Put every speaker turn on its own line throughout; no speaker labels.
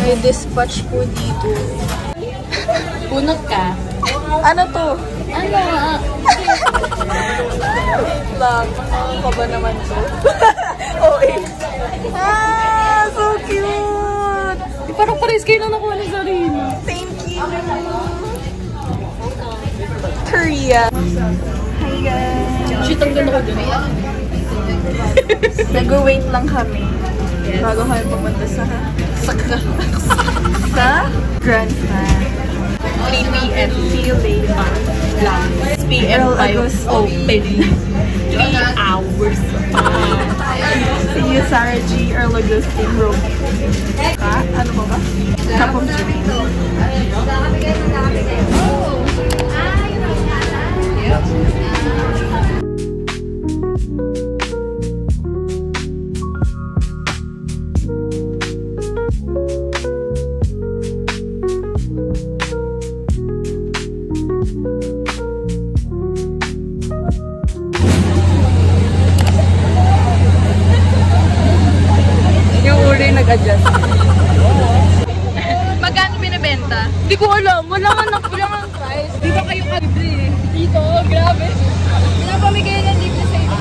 May dispatch po dito.
Punot ka.
Ano to?
Ano?
Lang. Ano pa ba naman to? Okay. So cute!
Parang pares kayo na nakuha ni Zarina.
Thank you! Korea. Hi guys!
Shit, ang ganda ko dun.
Nag-wait lang kami. Bago kami pumunta sa Grand Fan.
3 p.m.
See you later.
6 p.m. tayo open. 3 hours pa.
See you, Sarah G. Earl Augustine Road. Ano ba ba? Kapong Jimmy. Nag-adjust.
Magkano binibenta?
Hindi ko alam. Wala nga price.
Di ba kayo kagri? Dito, grabe. Pinapamigay na dito sa iyo.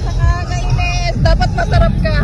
Nakakainis. Dapat masarap ka.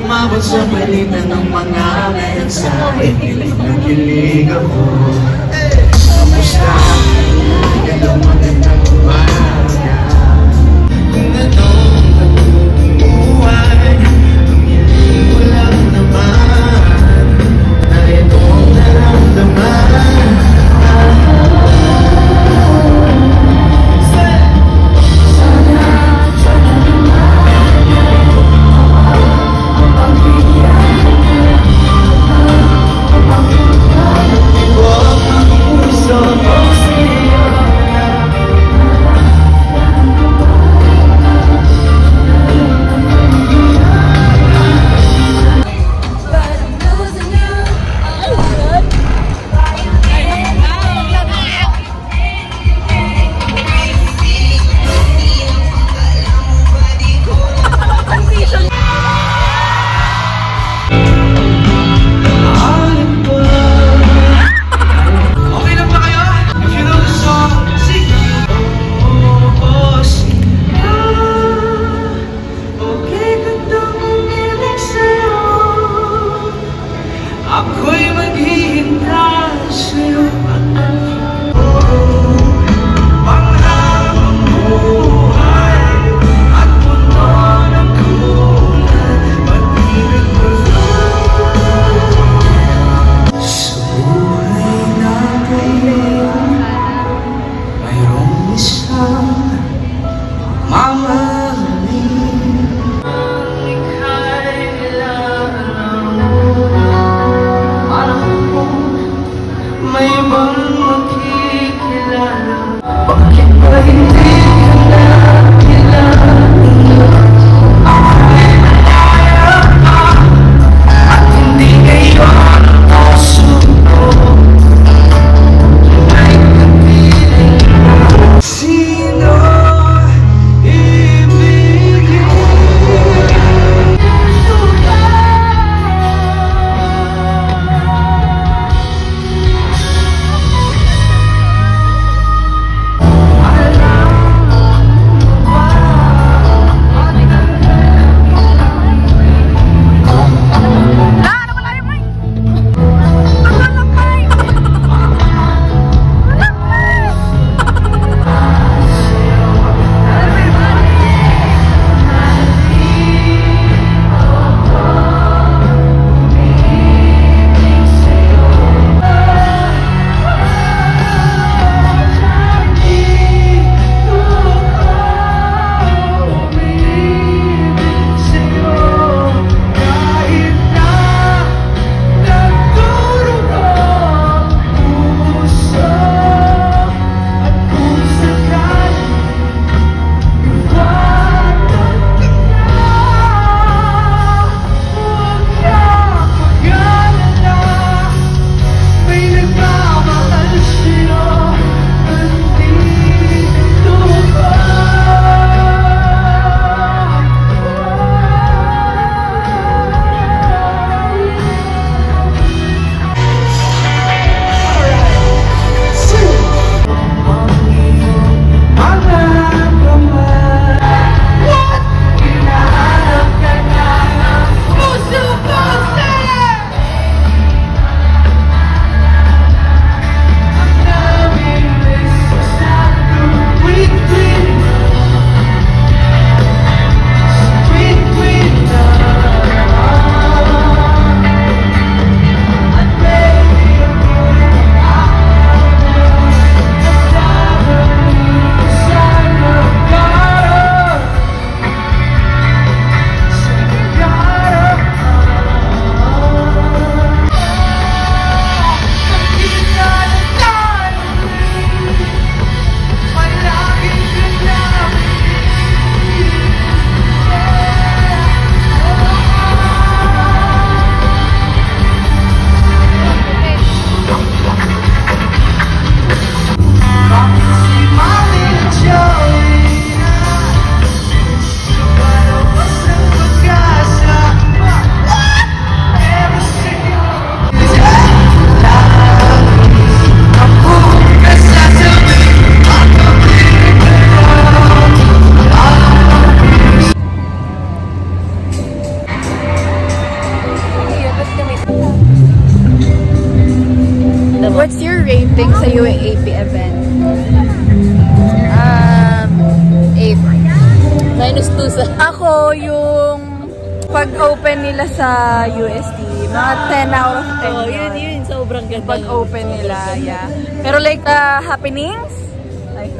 Umabot sa palitan ng mga mensahe, kilig na kilig ako. Kamusta? Ganong magandang umaga. Kung anong natutumuhan, nangyari mo lang naman, na itong naramdaman. Ako'y maghihintay sa'yo. Panghabang buhay at puno ng kulay, pag-ibig mo sa buhay na ngayon, mayroong isang mamahalin. Ang ika'y kailangan ng
What's your rating sa UAAP event?
8. -2 sa...
Ako, yung pag-open nila sa UST, mga 10 out of 10.
Oh, yun. Sobrang ganda.
Pag-open nila, yeah. Pero like, happenings, like,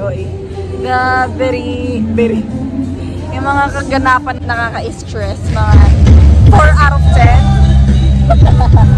the very, yung mga kaganapan nakaka-stress, mga 4 out of 10.